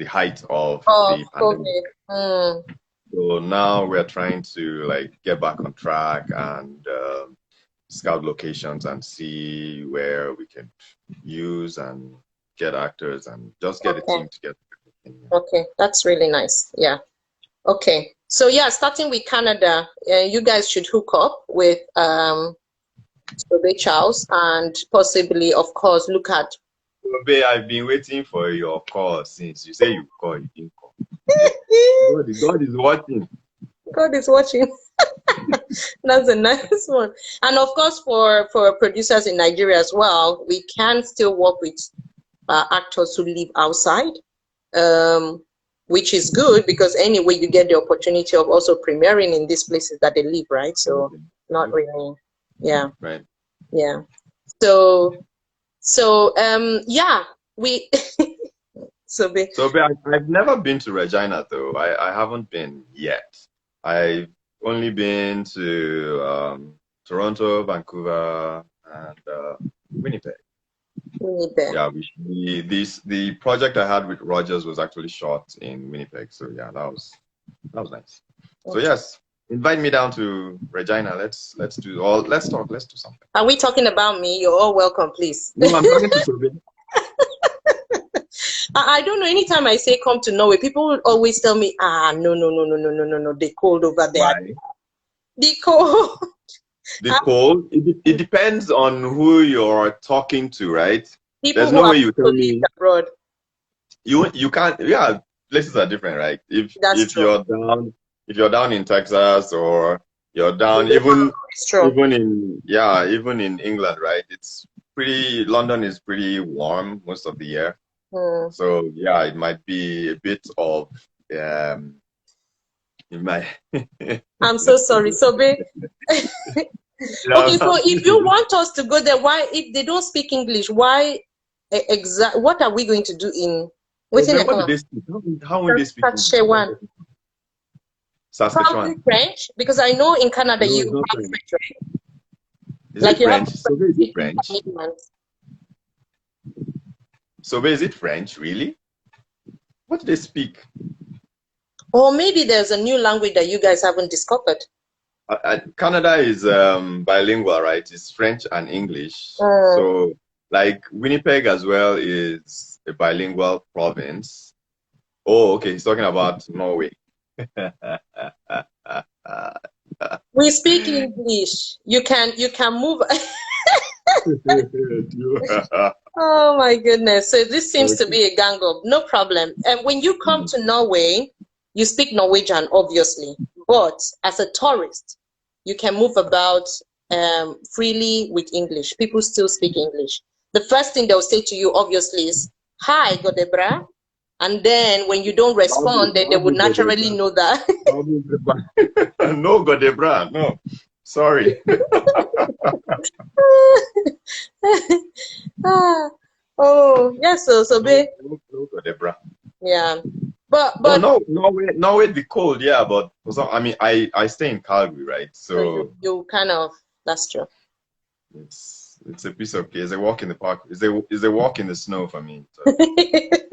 height of Of the pandemic. COVID. Mm. So now we're trying to like get back on track and scout locations and see where we can use and get actors and just get a Okay. team together. Okay. That's really nice. Yeah. Okay. So yeah, starting with Canada, you guys should hook up with Sobe Charles and possibly, of course, look at. Babe, I've been waiting for your call since you say you call, you didn't call. God is watching. God is watching. That's a nice one. And of course, for producers in Nigeria as well, we can still work with actors who live outside. Um, which is good because anyway, you get the opportunity of also premiering in these places that they live, right? So not really, yeah, right. yeah. So yeah, we so be So but I've never been to Regina though. I haven't been yet. I've only been to Toronto, Vancouver, and Winnipeg. Winnipeg. Yeah, the project I had with Rogers was actually shot in Winnipeg. So yeah, that was nice. So Okay. yes, invite me down to Regina. Let's talk. Let's do something. Are we talking about me? You're all welcome, please. No, I'm talking to Sobe. I don't know. Anytime I say come to Norway, people will always tell me, no, no, no, no, no, no, no, no. They cold over there. Why? The cold. The cold. It depends on who you're talking to, right? People There's who no have way you tell lived me abroad. you can't. Yeah, places are different, right? That's If true. you're down in Texas, or you're down It's true. even in England, right? It's pretty. London is pretty warm most of the year. Hmm. So yeah, it might be a bit of it might. I'm so sorry. So, okay, Yeah, so if you want us to go there, why, if they don't speak English, why what are we going to do in waiting then at what do home? they speak? How will they speak English? Saskatchewan. Probably Saskatchewan. French, because I know in Canada No, you it's not have French. French, right? Is Like it you have French? So is it French? Canadians. So is it French? Really? What do they speak? Or maybe there's a new language that you guys haven't discovered. Canada is bilingual, right? It's French and English. Mm. So, like Winnipeg as well is a bilingual province. Oh, okay. He's talking about Norway. We speak English. You can move. Oh my goodness. So this seems to Okay. be a gang up. No problem. And when you come to Norway, you speak Norwegian, obviously. But as a tourist, you can move about freely with English. People still speak English. The first thing they'll say to you, obviously, is, Hi, Godebra. And then when you don't respond, then they would Babu naturally Godebra. know that. Babu Godebra. No, Godebra. No. Sorry. Ah, oh, yes, so No, be, no Godebra. yeah. But Oh but no, Norway be cold, yeah, but for some, I mean, I stay in Calgary, right? so you So you kind of, that's true. it's a piece of cake. It's a walk in the park. It's a walk in the snow for me. So.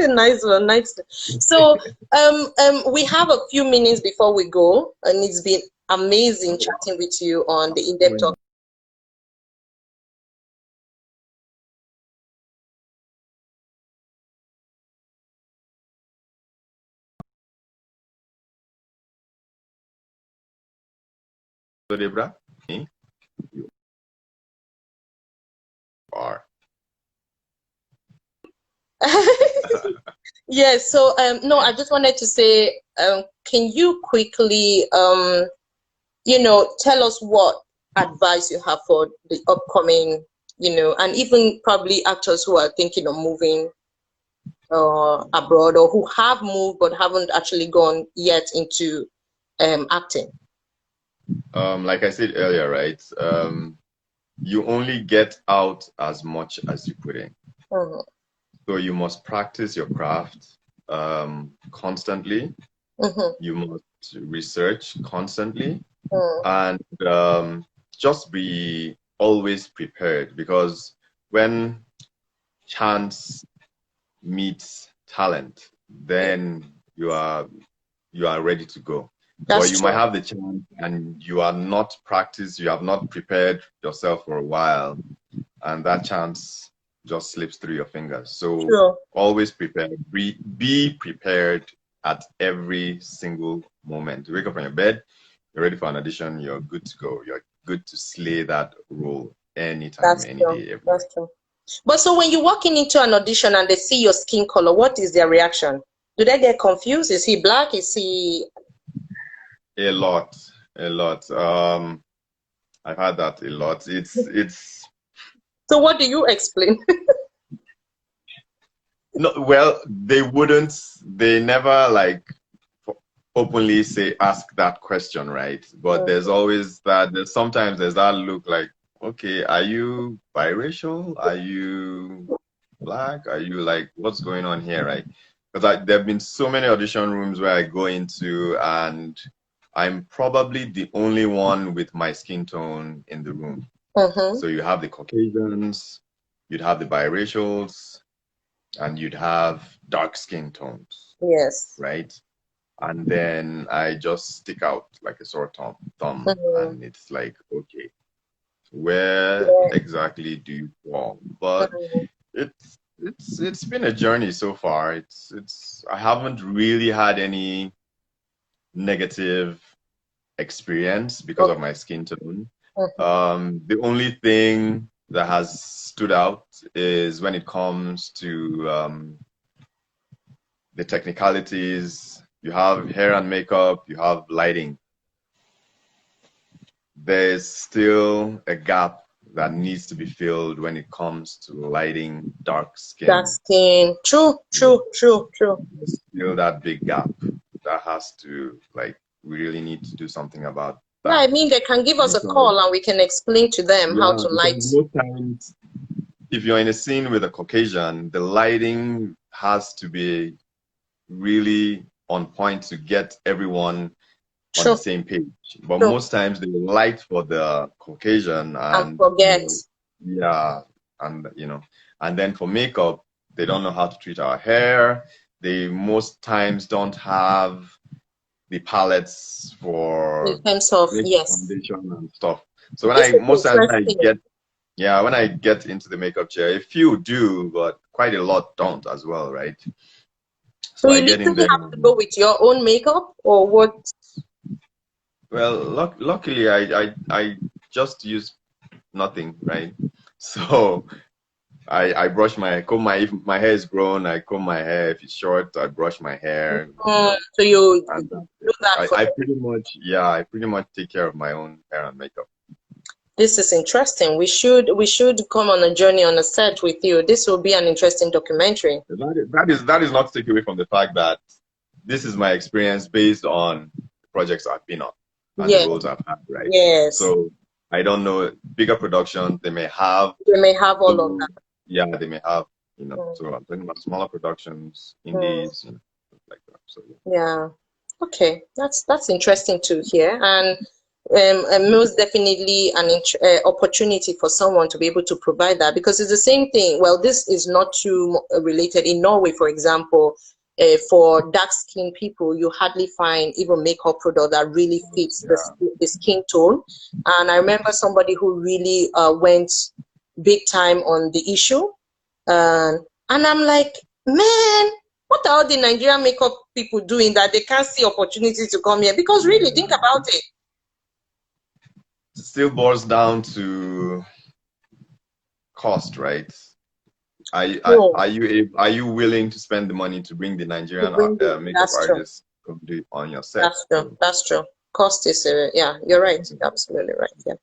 Nice one, nice. So we have a few minutes before we go, and it's been amazing chatting with you on the in-depth talk. So Debra, me, you are. Yes, so no, I just wanted to say, can you quickly tell us what advice you have for the upcoming, and even probably actors who are thinking of moving abroad, or who have moved but haven't actually gone yet into acting. Like I said earlier, right? You only get out as much as you put in. Mhm. So you must practice your craft constantly. Mhm. You must research constantly, Mhm. and just be always prepared, because when chance meets talent, then you are ready to go. But That's you might true. have the chance and you are not practiced, you have not prepared yourself for a while, and that chance just slips through your fingers. So True. always prepare. Be prepared at every single moment. You wake up from your bed, you're ready for an audition, you're good to go. You're good to slay that role anytime, That's any true. day, every day. That's true. But so when you're walking into an audition and they see your skin color, what is their reaction? Do they get confused? Is he black? Is he? A lot, a lot. I've had that a lot. It's So what do you explain? No, well, they never like openly say ask that question, right? But there's always that. Sometimes there's that look like, okay, are you biracial? Are you black? Are you like, what's going on here, right? Because there have been so many audition rooms where I go into and I'm probably the only one with my skin tone in the room. So you have the Caucasians, you'd have the biracials, and you'd have dark skin tones, Yes. right? And then I just stick out like a sore thumb, Mm-hmm. and it's like, okay, where Yeah. exactly do you fall? But Mm-hmm. it's been a journey so far. It's I haven't really had any negative experience because of Okay. my skin tone. Mm-hmm. The only thing that has stood out is when it comes to the technicalities. You have hair and makeup, you have lighting. There's still a gap that needs to be filled when it comes to lighting dark Dark skin. skin. True, true, true, true. There's still that big gap that has to, like, we really need to do something about Yeah, that. I mean, they can give us a Because, call and we can explain to them how yeah, to because light. most times, if you're in a scene with a Caucasian, the lighting has to be really on point to get everyone on the True, same page. But true. most times they light for the Caucasian And and forget. yeah, and and then for makeup, they don't know how to treat our hair. They most times don't have the palettes In for terms of, makeup yes. foundation and stuff. So This is most times interesting. when I get into the makeup chair, a few do, but quite a lot don't as well, right? So So you I get in literally there. have to go with your own makeup or what? Well, luckily, I just use nothing, right? So I brush my comb my if my hair is grown, I comb my hair. If it's short, I brush my hair, So you and that's do it. that for I them. pretty much I pretty much take care of my own hair and makeup. This is interesting. We should come on a journey on a set with you. This will be an interesting documentary. That is not to take away from the fact that this is my experience based on the projects I've been on and the Yes, roles I've had, right? yes. So I don't know bigger productions, they may have They may have all of those, that. yeah, they may have, Mm, so I'm talking about smaller productions, mm, indies, stuff like that. So yeah. yeah. Okay, that's interesting to hear, and most definitely an opportunity for someone to be able to provide that because it's the same thing. Well, this is not too related. In Norway, for example, for dark-skinned people, you hardly find even makeup product that really fits Yeah. the skin tone. And I remember somebody who really went big time on the issue, and I'm like, man, what are all the Nigerian makeup people doing that they can't see opportunity to come here? Because really, think about it. It still boils down to cost, right? No, Are you willing to spend the money to bring the to Nigerian bring it. makeup That's true. artist to do on your set? That's true. So, That's true. Cost is, yeah, you're right. Absolutely right. Yeah.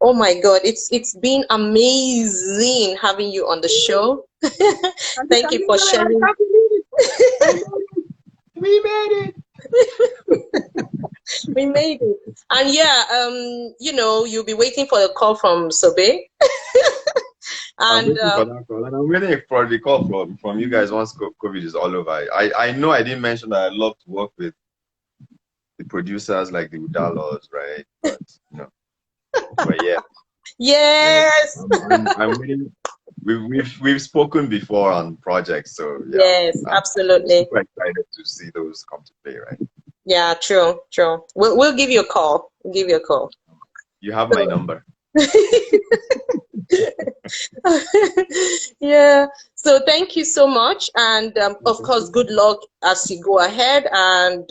Oh my God, it's been amazing having you on the show. Thank you for I sharing. can't believe it. I made it. We made it. We made it. And yeah, you'll be waiting for a call from Sobe. I'm And waiting for that call, and I'm waiting for the call from you guys once COVID is all over. I know I didn't mention that I love to work with the producers like the Udalors, right? But yeah, yes, I'm waiting. We've spoken before on projects, so yeah, yes, I'm absolutely. super excited to see those come to play, right? Yeah, true, true. We'll give you a call. We'll give you a call. You have my So, number. yeah. So thank you so much, and of course, good luck as you go ahead. And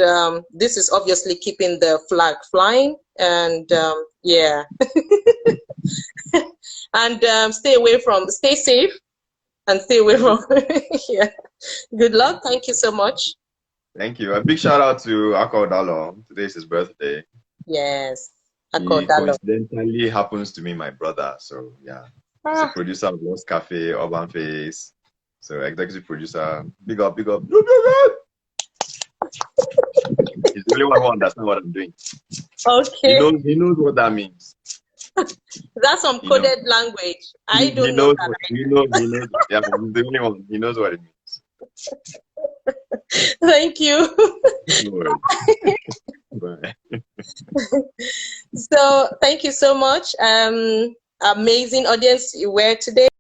this is obviously keeping the flag flying. And yeah, and stay safe, and stay away from. Yeah. Good luck. Thank you so much. Thank you. A big shout out to Akko Dalo. Today is his birthday. Yes. He Akodalo. coincidentally happens to be my brother. So yeah, he's a Ah, producer of Lost Cafe, Urban Face. So executive producer, big up, big up. He's the only one who understands what I'm doing. Okay. He knows what that means. That's some coded language. I don't know that. He knows. Yeah, he's the only one. He knows what it means. Thank you. No worries. Bye. So thank you so much. Amazing audience you were today.